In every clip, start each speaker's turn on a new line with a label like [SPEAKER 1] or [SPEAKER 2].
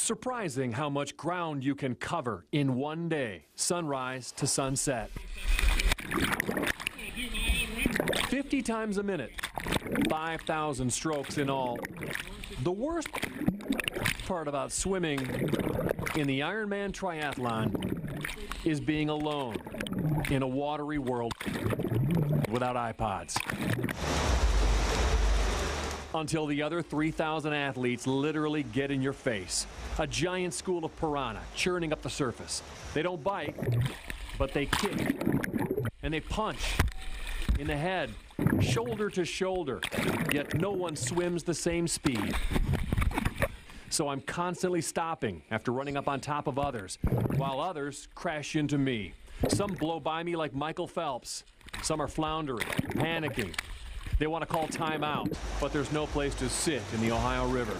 [SPEAKER 1] Surprising how much ground you can cover in one day, sunrise to sunset. 50 times a minute, 5,000 strokes in all. The worst part about swimming in the Ironman triathlon is being alone in a watery world without iPods. Until the other 3,000 athletes literally get in your face. A giant school of piranha churning up the surface. They don't bite, but they kick. And they punch in the head, shoulder to shoulder. Yet no one swims the same speed. So I'm constantly stopping after running up on top of others, while others crash into me. Some blow by me like Michael Phelps. Some are floundering, panicking. They want to call timeout, but there's no place to sit in the Ohio River.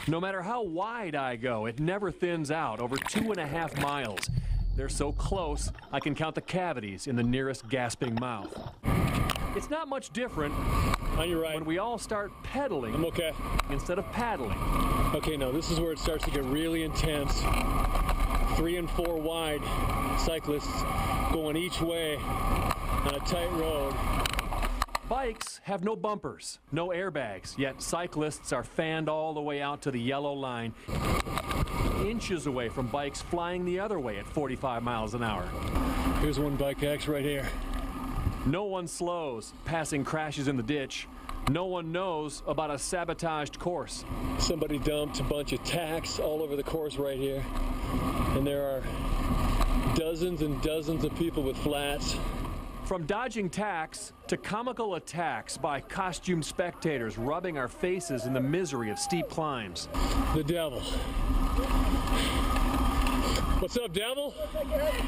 [SPEAKER 1] No matter how wide I go, it never thins out over 2.5 miles. They're so close, I can count the cavities in the nearest gasping mouth. It's not much different
[SPEAKER 2] on your right
[SPEAKER 1] when we all start pedaling
[SPEAKER 2] I'm okay.
[SPEAKER 1] instead of paddling.
[SPEAKER 2] Okay, now this is where it starts to get really intense. 3 and 4 wide cyclists going each way on a tight road.
[SPEAKER 1] Bikes have no bumpers, no airbags, yet cyclists are fanned all the way out to the yellow line, inches away from bikes flying the other way at 45 miles an hour.
[SPEAKER 2] Here's one bike X right here.
[SPEAKER 1] No one slows, passing crashes in the ditch. No one knows about a sabotaged course.
[SPEAKER 2] Somebody dumped a bunch of tacks all over the course right here, and there are dozens and dozens of people with flats.
[SPEAKER 1] From dodging tacks to comical attacks by costumed spectators rubbing our faces in the misery of steep climbs.
[SPEAKER 2] The devil. What's up, devil?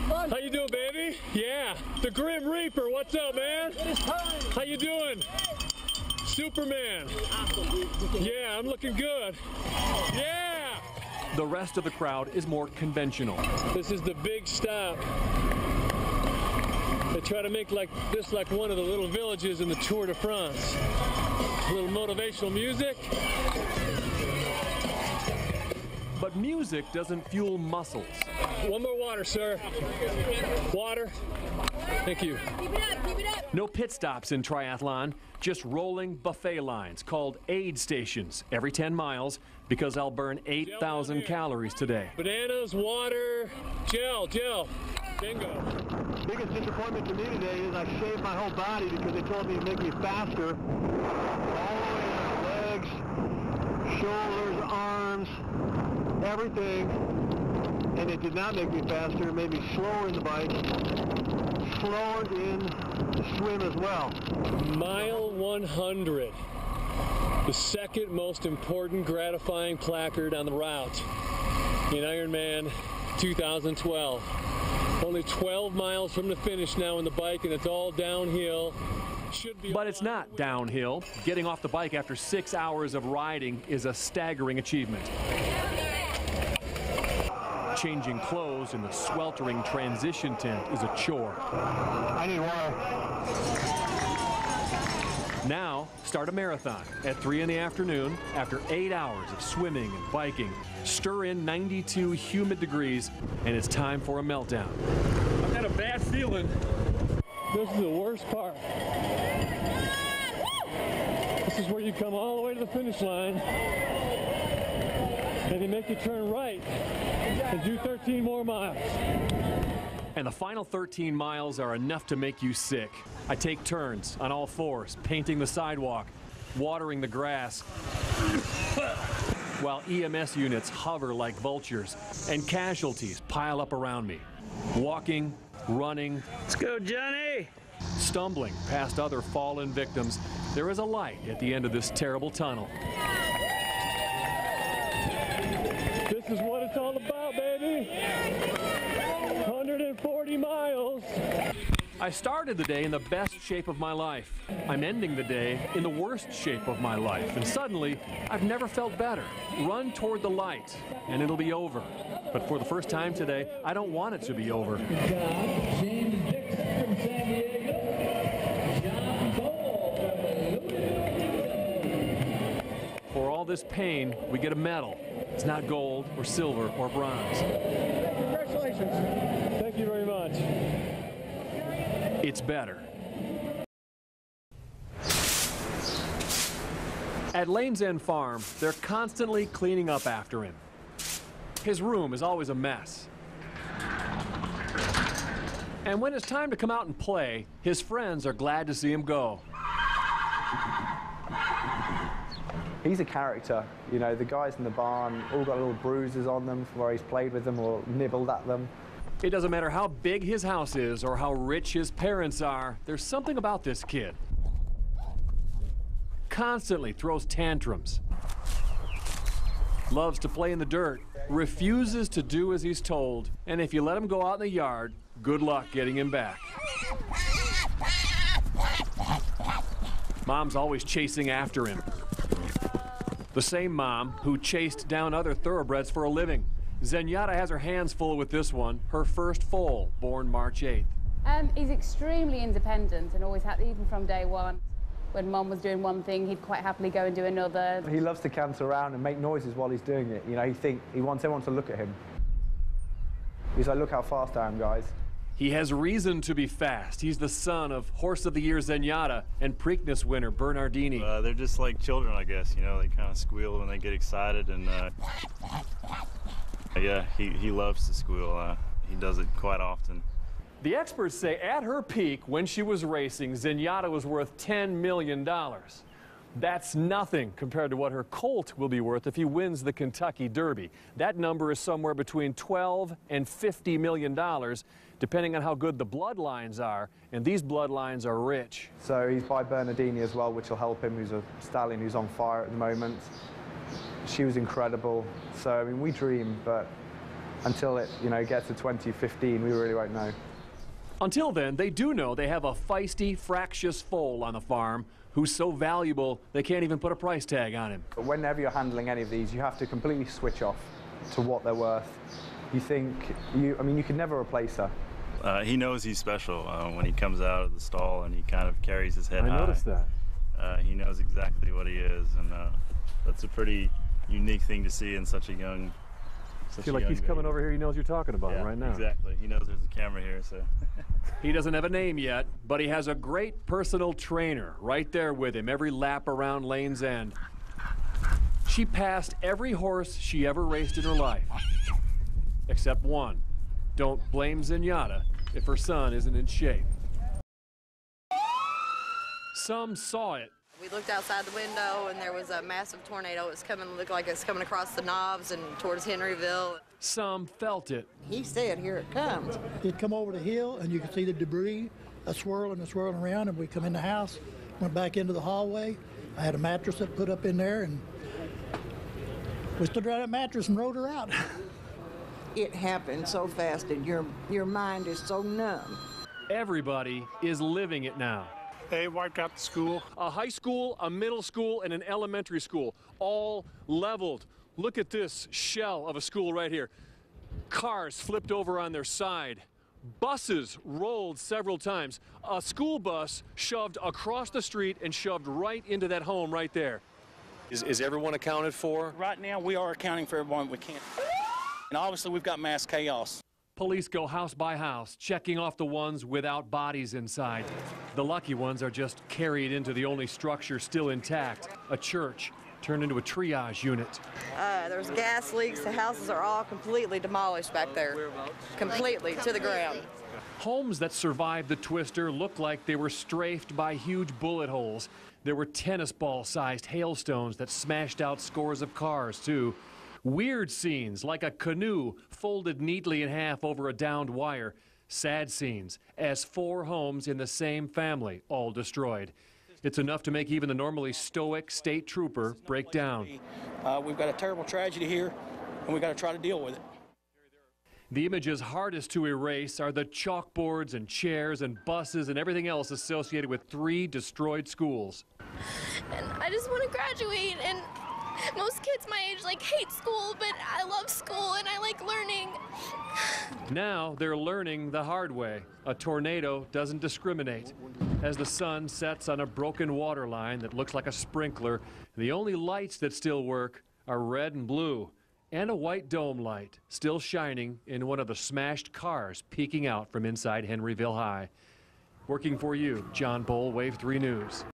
[SPEAKER 2] How you doing, baby? Yeah. The Grim Reaper, what's up, man? How you doing? Superman. Yeah, I'm looking good. Yeah!
[SPEAKER 1] The rest of the crowd is more conventional.
[SPEAKER 2] This is the big stop. They try to make this like one of the little villages in the Tour de France. A little motivational music.
[SPEAKER 1] But music doesn't fuel muscles.
[SPEAKER 2] One more water, sir. Water. Thank you.
[SPEAKER 3] Keep it up, keep it up.
[SPEAKER 1] No pit stops in triathlon, just rolling buffet lines called aid stations every 10 miles because I'll burn 8,000 calories today.
[SPEAKER 2] Bananas, water, gel. Bingo.
[SPEAKER 4] Biggest disappointment to me today is I shaved my whole body because they told me to make me faster. All the way down, legs, shoulders, arms, everything. And it did not make me faster. It made me slower in the bike, slower in the swim as well.
[SPEAKER 2] Mile 100. The second most important gratifying placard on the route in Ironman 2012. Only 12 miles from the finish now in the bike, and it's all downhill.
[SPEAKER 1] But it's not downhill. Getting off the bike after 6 hours of riding is a staggering achievement. Changing clothes in the sweltering transition tent is a chore.
[SPEAKER 4] I need water.
[SPEAKER 1] Now, start a marathon at 3 in the afternoon after 8 hours of swimming and biking. Stir in 92 humid degrees, and it's time for a meltdown.
[SPEAKER 2] I've had a bad feeling. This is the worst part. This is where you come all the way to the finish line, and they make you turn right and do 13 more miles.
[SPEAKER 1] And the final 13 miles are enough to make you sick. I take turns on all fours, painting the sidewalk, watering the grass, while EMS units hover like vultures and casualties pile up around me. Walking, running.
[SPEAKER 5] Let's go, Johnny!
[SPEAKER 1] Stumbling past other fallen victims, there is a light at the end of this terrible tunnel.
[SPEAKER 2] This is what it's all about, baby. 140 miles.
[SPEAKER 1] I started the day in the best shape of my life. I'm ending the day in the worst shape of my life. And suddenly, I've never felt better. Run toward the light, and it'll be over. But for the first time today, I don't want it to be over.
[SPEAKER 6] James Dixon from San Diego. Boel from
[SPEAKER 1] this pain, we get a medal. It's not gold or silver or bronze.
[SPEAKER 2] Congratulations. Thank you very much.
[SPEAKER 1] It's better. At Lane's End Farm, they're constantly cleaning up after him. His room is always a mess. And when it's time to come out and play, his friends are glad to see him go.
[SPEAKER 3] He's a character. You know, the guys in the barn all got little bruises on them from where he's played with them or nibbled at them.
[SPEAKER 1] It doesn't matter how big his house is or how rich his parents are, there's something about this kid. Constantly throws tantrums. Loves to play in the dirt, refuses to do as he's told, and if you let him go out in the yard, good luck getting him back. Mom's always chasing after him. The same mom who chased down other thoroughbreds for a living. Zenyatta has her hands full with this one, her first foal, born March 8th.
[SPEAKER 5] He's extremely independent and always had, even from day one. When Mom was doing one thing, he'd quite happily go and do another.
[SPEAKER 3] He loves to canter around and make noises while he's doing it. You know, he wants everyone to look at him. He's like, look how fast I am, guys.
[SPEAKER 1] He has reason to be fast. He's the son of Horse of the Year Zenyatta and Preakness winner Bernardini.
[SPEAKER 7] They're just like children, I guess. You know, they kind of squeal when they get excited, and yeah, he loves to squeal. He does it quite often.
[SPEAKER 1] The experts say at her peak, when she was racing, Zenyatta was worth $10 million. That's nothing compared to what her colt will be worth if he wins the Kentucky Derby. That number is somewhere between $12 and $50 million, depending on how good the bloodlines are, and these bloodlines are rich.
[SPEAKER 3] So he's by Bernardini as well, which will help him, who's a stallion who's on fire at the moment. She was incredible. So, I mean, we dream, but until it, you know, gets to 2015, we really won't know.
[SPEAKER 1] Until then, they do know they have a feisty, fractious foal on the farm who's so valuable they can't even put a price tag on him.
[SPEAKER 3] But whenever you're handling any of these, you have to completely switch off to what they're worth. You think, I mean, you could never replace her.
[SPEAKER 7] He knows he's special when he comes out of the stall and he kind of carries his head high.
[SPEAKER 1] I noticed that.
[SPEAKER 7] He knows exactly what he is, and that's a pretty unique thing to see in such a young
[SPEAKER 1] I feel like he's coming over here. He knows you're talking about him right now.
[SPEAKER 7] Exactly. He knows there's a camera here, so.
[SPEAKER 1] He doesn't have a name yet, but he has a great personal trainer right there with him every lap around Lane's End. She passed every horse she ever raced in her life, except one. Don't blame Zenyatta if her son isn't in shape. Some saw it.
[SPEAKER 8] We looked outside the window, and there was a massive tornado. It was coming, looked like it's coming across the knobs and towards Henryville.
[SPEAKER 1] Some felt it.
[SPEAKER 9] He said, here it comes.
[SPEAKER 10] It'd come over the hill, and you could see the debris swirling around, and we come in the house, went back into the hallway. I had a mattress that put up in there, and we stood around that mattress and rode her out.
[SPEAKER 9] It happened so fast, and your mind is so numb.
[SPEAKER 1] Everybody is living it now.
[SPEAKER 11] They wiped out the school.
[SPEAKER 1] A high school, a middle school, and an elementary school, all leveled. Look at this shell of a school right here. Cars flipped over on their side. Buses rolled several times. A school bus shoved across the street and shoved right into that home right there. Is everyone accounted for?
[SPEAKER 12] Right now, we are accounting for everyone we can. And obviously, we've got mass chaos.
[SPEAKER 1] Police go house by house, checking off the ones without bodies inside. The lucky ones are just carried into the only structure still intact, a church turned into a triage unit.
[SPEAKER 8] There's gas leaks. The houses are all completely demolished back there, completely to the ground.
[SPEAKER 1] Homes that survived the twister looked like they were strafed by huge bullet holes. There were tennis ball-sized hailstones that smashed out scores of cars, too. Weird scenes, like a canoe folded neatly in half over a downed wire. Sad scenes, as 4 homes in the same family, all destroyed. It's enough to make even the normally stoic state trooper break down.
[SPEAKER 12] We've got a terrible tragedy here, and we've got to try to deal with it.
[SPEAKER 1] The images hardest to erase are the chalkboards and chairs and buses and everything else associated with 3 destroyed schools.
[SPEAKER 13] And I just want to graduate, and most kids my age hate school, but I love school and I like learning.
[SPEAKER 1] Now they're learning the hard way. A tornado doesn't discriminate. As the sun sets on a broken water line that looks like a sprinkler, the only lights that still work are red and blue, and a white dome light still shining in one of the smashed cars peeking out from inside Henryville High. Working for you, John Boel, Wave 3 News.